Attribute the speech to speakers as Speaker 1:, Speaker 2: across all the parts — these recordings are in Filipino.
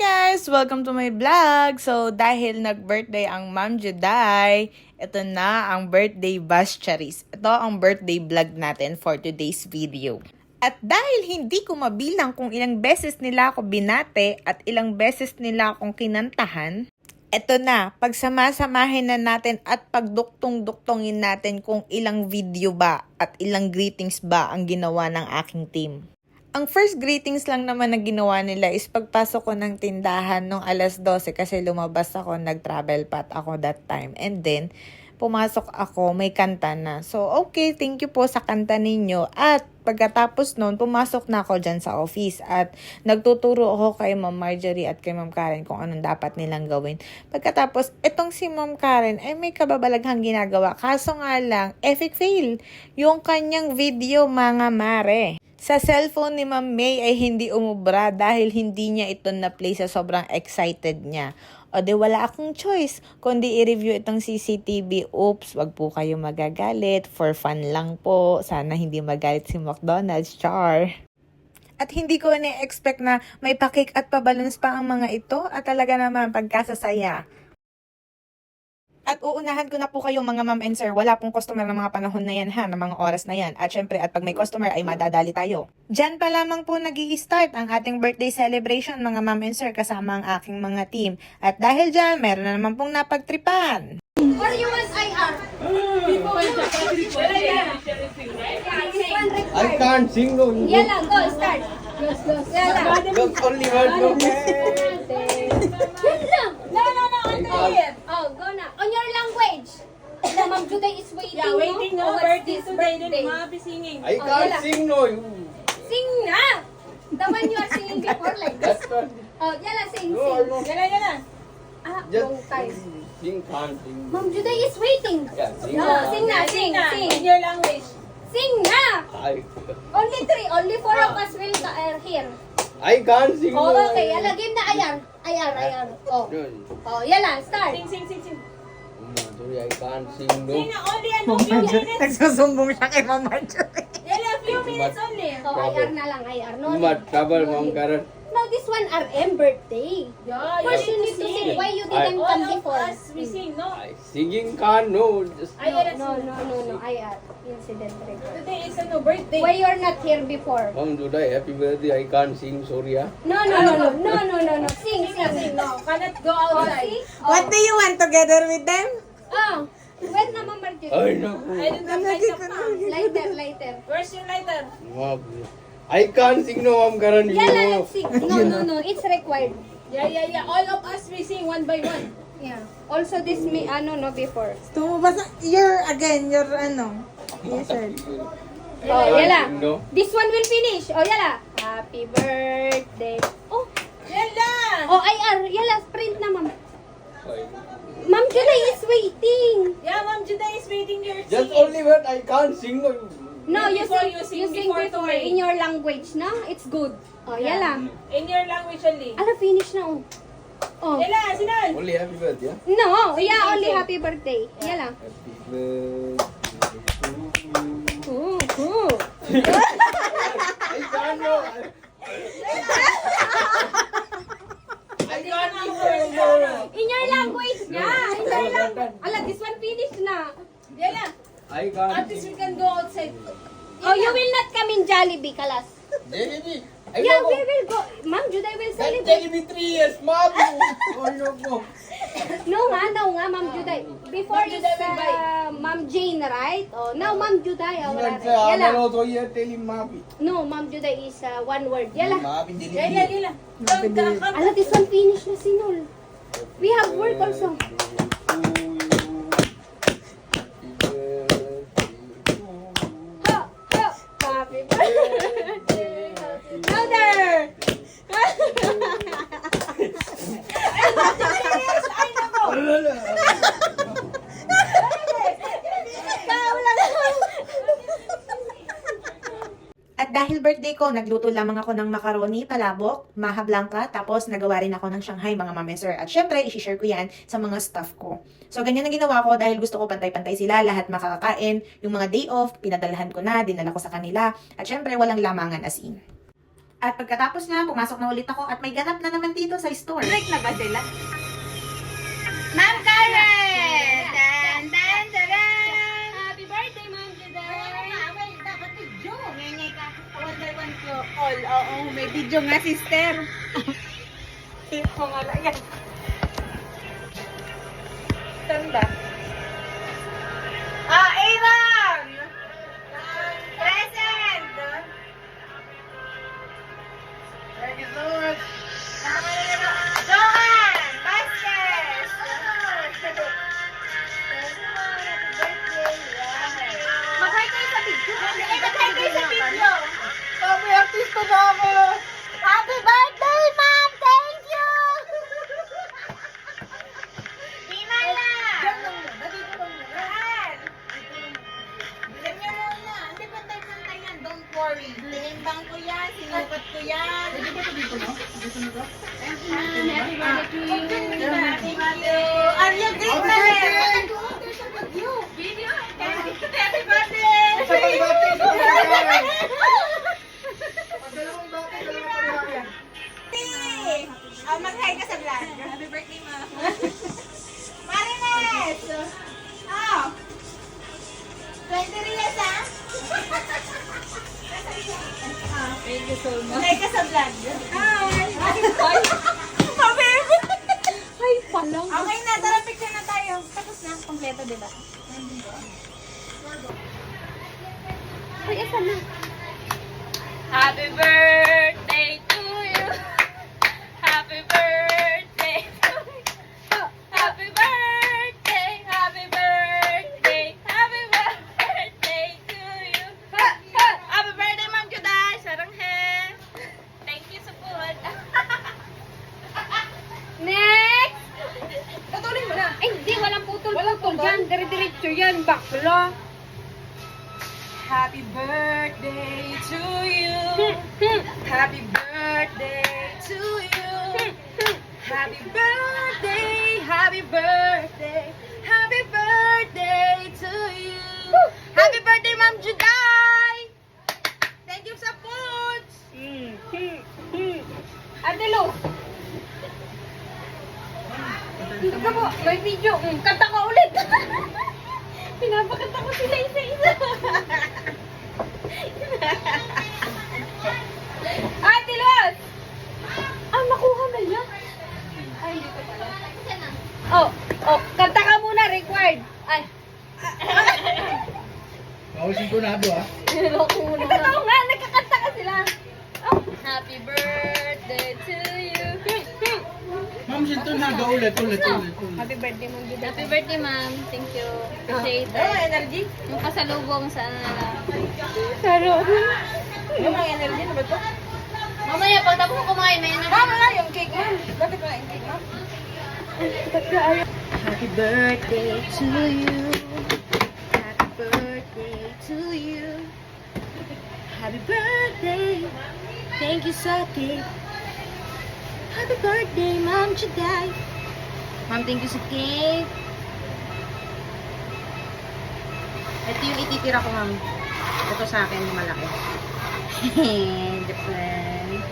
Speaker 1: guys! Welcome to my vlog! So, dahil nag-birthday ang Ma'am Juday, ito na ang birthday bash charis. Ito ang birthday vlog natin for today's video. At dahil hindi ko mabilang kung ilang beses nila ako binate at ilang beses nila akong kinantahan, ito na, pagsama-samahin na natin at pagduktong-duktongin natin kung ilang video ba at ilang greetings ba ang ginawa ng aking team. Ang first greetings lang naman na ginawa nila is pagpasok ko ng tindahan nung alas 12 kasi lumabas ako, nag-travel path ako that time. And then, pumasok ako, may kanta na. So, okay, thank you po sa kanta ninyo. At pagkatapos nun, pumasok na ako dyan sa office. At nagtuturo ako kay Ma'am Marjorie at kay Ma'am Karen kung anong dapat nilang gawin. Pagkatapos, itong si Ma'am Karen ay may kababalaghang ginagawa. Kaso nga lang, epic fail. Yung kanyang video, mga mare. Sa cellphone ni Ma'am May ay hindi umubra dahil hindi niya ito na-play sa sobrang excited niya. O di wala akong choice, kundi i-review itong CCTV. Oops, wag po kayo magagalit. For fun lang po. Sana hindi magalit si McDonald's, char. At hindi ko na-expect na may pakik at pabalons pa ang mga ito at talaga naman pagkasasaya. At uunahan ko na po kayo mga ma'am and sir, wala pong customer ng mga panahon na yan ha, ng mga oras na yan. At syempre, at pag may customer ay madadali tayo. Diyan pa lamang po nag-i-start ang ating birthday celebration mga ma'am and sir kasama ang aking mga team. At dahil dyan, meron na naman pong napagtripan.
Speaker 2: Or you want IR?
Speaker 3: I can't sing no.
Speaker 2: Yala, go, start. Yala.
Speaker 3: Just only one.
Speaker 2: No, Oh, go na. On your language. The Ma'am Juday is waiting.
Speaker 4: Yeah, waiting
Speaker 2: no?
Speaker 4: no,
Speaker 2: Oh, what's
Speaker 4: birthday
Speaker 2: this
Speaker 4: today,
Speaker 2: birthday?
Speaker 4: then be singing.
Speaker 3: I can't sing no.
Speaker 2: Sing na! The one you are singing before like this.
Speaker 3: That's not.
Speaker 2: Oh, yala, sing,
Speaker 3: No, I
Speaker 2: sing.
Speaker 3: won't.
Speaker 4: Yala.
Speaker 2: Ah,
Speaker 3: Just
Speaker 2: wrong time.
Speaker 3: sing can't sing.
Speaker 2: Ma'am Juday is waiting.
Speaker 3: Yeah, sing.
Speaker 2: No, sing na, sing,
Speaker 4: na,
Speaker 2: sing.
Speaker 4: in your language.
Speaker 2: Sing na!
Speaker 3: I
Speaker 2: Only four of us will are here.
Speaker 3: can't sing
Speaker 2: Oh,
Speaker 3: no.
Speaker 2: okay. Yala, game na ayar. Oh.
Speaker 3: No.
Speaker 2: Oh, yala, start.
Speaker 4: Sing.
Speaker 3: Sorry, I can't sing no.
Speaker 4: Sing na only few minutes.
Speaker 1: Nagsusumbong siya kay Ma'am Marjorie.
Speaker 4: Yala, few minutes only.
Speaker 2: Oh, ayar na lang, ayar. No,
Speaker 3: But trouble,
Speaker 2: no
Speaker 3: Ma'am
Speaker 2: need.
Speaker 3: Karen.
Speaker 2: No, this one RM birthday.
Speaker 4: Yeah,
Speaker 2: First, you need to sing. Why you
Speaker 3: I-
Speaker 2: didn't
Speaker 4: All
Speaker 2: come
Speaker 4: of
Speaker 2: before?
Speaker 4: us, we sing, no?
Speaker 3: I singing can't no. Just
Speaker 4: Ay, yala,
Speaker 2: No,
Speaker 4: sing.
Speaker 2: IR. Incident record.
Speaker 4: Today is a no birthday.
Speaker 2: Why you're not here before?
Speaker 3: Ma'am Juday, happy birthday. I can't sing. Sorry ah.
Speaker 2: No. Sing.
Speaker 4: Sing, no. Cannot go
Speaker 2: Oh,
Speaker 4: outside.
Speaker 2: see?
Speaker 1: What do you want together with them?
Speaker 2: Oh, when naman Marjorie?
Speaker 3: Ay no.
Speaker 4: I don't have light up now.
Speaker 2: Lighter.
Speaker 4: Where's your lighter?
Speaker 3: Ma'am, I can't sing no, Ma'am Karen. You
Speaker 2: Yala,
Speaker 3: know.
Speaker 2: let's sing. No. It's required.
Speaker 4: Yeah. All of us, we sing one by one.
Speaker 2: Yeah. Also, this me, before.
Speaker 1: Tumabas na, you're you said.
Speaker 2: Oh,
Speaker 3: Can't
Speaker 2: yala.
Speaker 3: sing, no.
Speaker 2: This one will finish. Oh, yala. Happy birthday. Oh,
Speaker 4: Yala!
Speaker 2: IR. Yala, print na, ma'am.
Speaker 3: Ay.
Speaker 2: Ma'am July is waiting.
Speaker 4: Yeah, Ma'am Juday is waiting your
Speaker 3: Just
Speaker 4: singing.
Speaker 3: only word I can't sing no.
Speaker 2: No, you
Speaker 4: Before
Speaker 2: sing,
Speaker 4: you sing before to me.
Speaker 2: in your language, no? It's good. Oh, yala.
Speaker 4: In your language only.
Speaker 2: Ala, finish na, oh. Oh.
Speaker 4: Yala, sinal.
Speaker 3: Only happy birthday. Yeah?
Speaker 2: No,
Speaker 4: Sing,
Speaker 2: yeah,
Speaker 4: sing,
Speaker 2: only
Speaker 4: sing.
Speaker 2: happy birthday. Yala.
Speaker 3: Happy birthday to you.
Speaker 2: Ooh.
Speaker 3: I can't know. I can't know.
Speaker 2: In your language na. In your language. Ala, this one finish na.
Speaker 4: Yala.
Speaker 3: I
Speaker 4: At
Speaker 3: can't
Speaker 4: least we
Speaker 3: sing.
Speaker 4: can go outside.
Speaker 2: Oh, you will not come in Jollibee, Kalas.
Speaker 3: Baby, I
Speaker 2: Yeah,
Speaker 3: know.
Speaker 2: we will go. Ma'am, Juday will
Speaker 3: That
Speaker 2: celebrate.
Speaker 3: tell me 3 years, mom. Oh no.
Speaker 2: No nga, Ma'am Juday. Before
Speaker 4: Ma'am
Speaker 2: is
Speaker 4: Juday will buy.
Speaker 2: Ma'am Jane, right? Oh, now Ma'am Juday. Wala
Speaker 3: That's
Speaker 2: rin. Yala.
Speaker 3: also here telling mommy.
Speaker 2: No, Ma'am Juday is one word. Yala.
Speaker 3: Mommy didn't
Speaker 4: Yala, yala. Come.
Speaker 2: Ala, this one finish na sinul. We have work also. Ha! Happy birthday. Louder!
Speaker 1: At dahil birthday ko, nagluto lamang ako ng macaroni, palabok, maha blanca, tapos nagawa rin ako ng Shanghai mga ma'am and sir. At syempre, isi-share ko yan sa mga staff ko. So, ganyan ang ginawa ko dahil gusto ko pantay-pantay sila, lahat makakakain. Yung mga day off, pinadalhan ko na, dinala ko sa kanila. At syempre, walang lamangan as in. At pagkatapos niya, pumasok na ulit ako at may ganap na naman dito sa store. Break na ba sila? Ma'am Karen! Dan, dan, dan!
Speaker 2: Happy birthday, Ma'am Juday!
Speaker 1: Dapat video. Ngayay ka. Wonder one ko. All, oo. May video nga, sister. Ito nga lang yan. Tanda. Aaron! Present!
Speaker 3: Thank you so much.
Speaker 1: Johan! Vasquez!
Speaker 2: Mag-hi kayo sa video.
Speaker 1: Mag-hi kayo sa video.
Speaker 3: Sabi, artista na ako.
Speaker 1: Happy birthday, ma'am! Thank you! Di man lang! Mahal! Bilang niyo muna. Hindi pantay-pantay yan. Don't worry. Tinimbang ko yan. Sinukat ko yan.
Speaker 3: Pwede ba ito dito, no? Dito na ba?
Speaker 2: Happy birthday to you.
Speaker 1: Thank you. Are you great na rin?
Speaker 2: Video.
Speaker 1: Happy birthday!
Speaker 3: Isa pang bati, isa pang bati. Dalawang bati, dalawang bati.
Speaker 1: Mag-hi ka sa vlog. Happy birthday, ma'am. Marines! Oh! 20 reals, ha?
Speaker 2: Thank you so much.
Speaker 1: Mag-hi ka sa vlog. Hi! Mabebe!
Speaker 2: Hi, palang.
Speaker 1: Okay na, tara picture na tayo. Tapos na, kompleto, di ba?
Speaker 2: Ay, asa na?
Speaker 5: Happy birthday to you. Happy birthday to you. Happy birthday, happy birthday, happy birthday to you. Happy birthday, Ma'am Juday. Saranghe. Thank you sa food.
Speaker 2: Next!
Speaker 4: Patuloy mo na.
Speaker 2: Ay, hindi. Walang putol-putol dyan. Dire-diretso yan. Bakla.
Speaker 5: Happy birthday to you. Happy birthday to you. Happy birthday, happy birthday, happy birthday to you. Happy birthday, Ma'am Juday! Thank you sa food!
Speaker 2: Ate Lo. Dito ka po. May video. Kanta ka ulit. Pinapakanta ko sila isa-isa. Ate Los! Ah, nakuha na yan. Ay, dito pala. Oh, kanta ka muna, required. Ay.
Speaker 3: Ako sigurado, ha?
Speaker 2: Niloko muna. Ito nga, nagkakanta ka sila. Oh.
Speaker 5: Happy birthday to you.
Speaker 3: Ma'am, sinto na. Ulit.
Speaker 2: Happy birthday, Ma'am Juday.
Speaker 5: Happy birthday, Ma'am. Thank you. Appreciate
Speaker 1: Ano
Speaker 5: it.
Speaker 1: energy?
Speaker 5: Yung pasalubong sa ano na lang.
Speaker 1: Yung mga energy, ano ba ito?
Speaker 5: Mamaya, pag tapos ko kumain, may energy.
Speaker 1: Mama nga, yung cake mo. Bakit wala yung cake mo?
Speaker 5: Happy birthday to you. Happy birthday to you. Happy birthday. Thank you sa cake. Happy birthday, Ma'am Juday. Ma'am, thank you sa cake. Ito yung ititira ko, Ma'am. Ito sa akin, yung malaki. Different.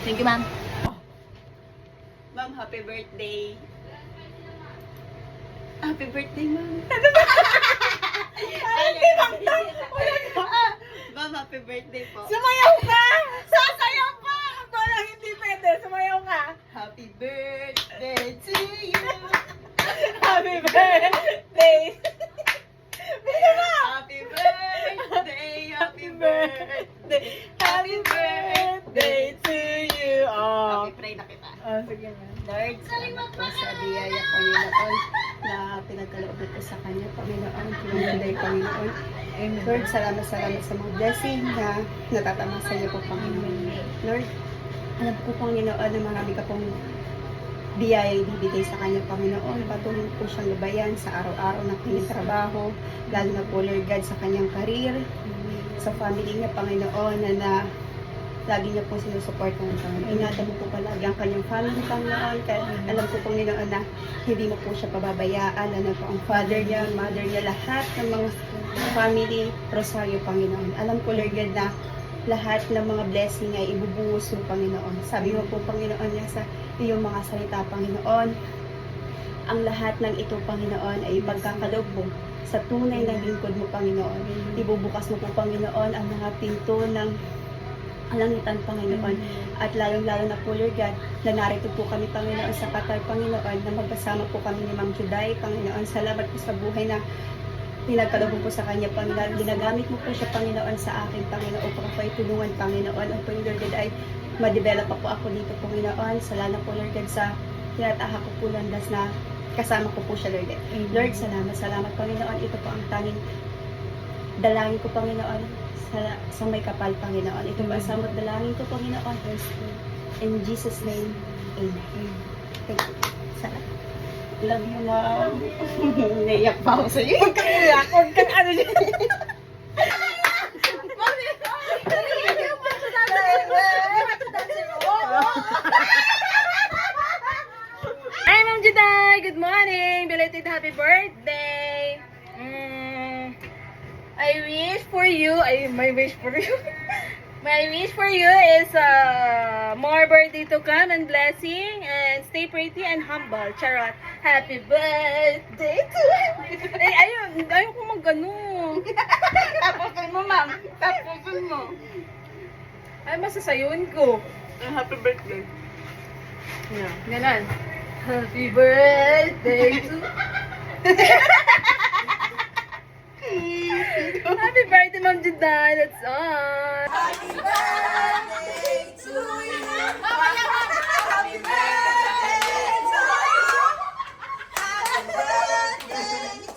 Speaker 5: Thank you, Ma'am. Ma'am, happy birthday. Happy birthday, Ma'am. Ma'am, happy birthday po.
Speaker 1: Sumayaw ka! Sasayaw pa! Parang hindi pwede. Sumayaw ka.
Speaker 5: Happy birthday to you.
Speaker 1: Happy birthday! Bisa na!
Speaker 5: Happy birthday, happy birthday,
Speaker 1: Happy birthday to you! Oh.
Speaker 5: Happy pray na kita.
Speaker 1: Oh, sige na.
Speaker 5: Lord, salamat po sa biyaya, Panginoon, na pinagkaloob ko sa Kanya, Panginoon, pinagkalay, Panginoon. Lord, salamat sa mga blessing na natatamasa niyo po, Panginoon. Lord, alam ko, Panginoon, na marami ka pong biyaya ibibigay sa Kanya, Panginoon. Patuloy po siyang gabayan sa araw-araw na kanyang trabaho, lalo na po, Lord God, sa kanyang karir, sa family niya, Panginoon, na lagi niya po sinusupport ng Panginoon. Ingatan mo po palagi ang kanyang family, Panginoon. Kaya alam ko pong Panginoon na hindi mo po siya pababayaan. Ano po ang father niya, mother niya, lahat ng mga family, Rosario, Panginoon. Alam ko, Lord God, na lahat ng mga blessing ay ibubuhos ng Panginoon. Sabi mo po, Panginoon, niya sa iyong mga salita, Panginoon, ang lahat ng ito, Panginoon, ay ipagkakaloob mo sa tunay na lingkod mo, Panginoon. Ibubukas mo po, Panginoon, ang mga pinto ng langitan, Panginoon. At lalong-lalo na po, Lord God, na narito po kami, Panginoon, sa Qatar, Panginoon, na magkasama po kami ni Ma'am Juday, Panginoon. Salamat po sa buhay na pinagkaloob po sa kanya, Panginoon. Ginagamit mo po siya, Panginoon, sa akin, Panginoon, upang po ay tulungan, Panginoon. Ang po, Lord God, ay ma-develop pa po ako dito, Panginoon. Salamat po, Lord God, sa tinatahak ko po landas na kasama ko po siya, Lord God. Lord, salamat, Panginoon. Ito po ang tanging dalangin ko, Panginoon, sa may kapal, Panginoon. Ito ba sa dalangin ko, Panginoon. In Jesus' name, Amen. Thank you. Salamat. Love you, Mom. Naiyak pa ako sa'yo. Huwag kang iyak. Huwag kang ano yun.
Speaker 2: Hi, Ma'am Juday! Good morning! Belated happy birthday! I wish for you, my wish for you, my wish for you is more birthday to come and blessing and stay pretty and humble. Charot. Happy birthday to ayaw ko mag-ano.
Speaker 5: Tapusin mo, Ma'am. Tapusin mo.
Speaker 2: Ay, masasayon ko.
Speaker 5: Happy birthday.
Speaker 2: Yeah, ganon. Happy birthday to... Happy birthday, Ma'am Juday. That's all. Happy birthday to you. Happy birthday to you. Happy birthday to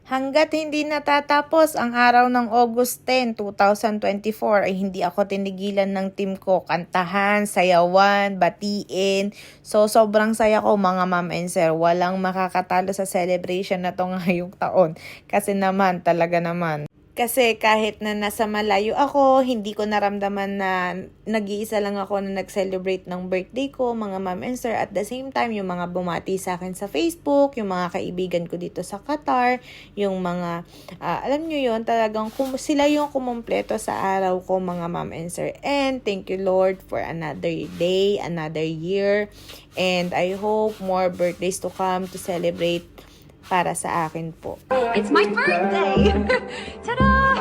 Speaker 1: Hanggat hindi natatapos ang araw ng August 10, 2024 ay hindi ako tinigilan ng team ko. Kantahan, sayawan, batiin. So sobrang saya ko mga ma'am and sir. Walang makakatalo sa celebration na to ngayong taon. Kasi naman, talaga naman. Kasi kahit na nasa malayo ako, hindi ko naramdaman na nag-iisa lang ako na nag-celebrate ng birthday ko, mga ma'am and sir. At the same time, yung mga bumati sa akin sa Facebook, yung mga kaibigan ko dito sa Qatar, yung mga, alam nyo yun, talagang sila yung kumumpleto sa araw ko, mga ma'am and sir. And thank you Lord for another day, another year. And I hope more birthdays to come to celebrate para sa akin po.
Speaker 2: It's my birthday! Ta-da!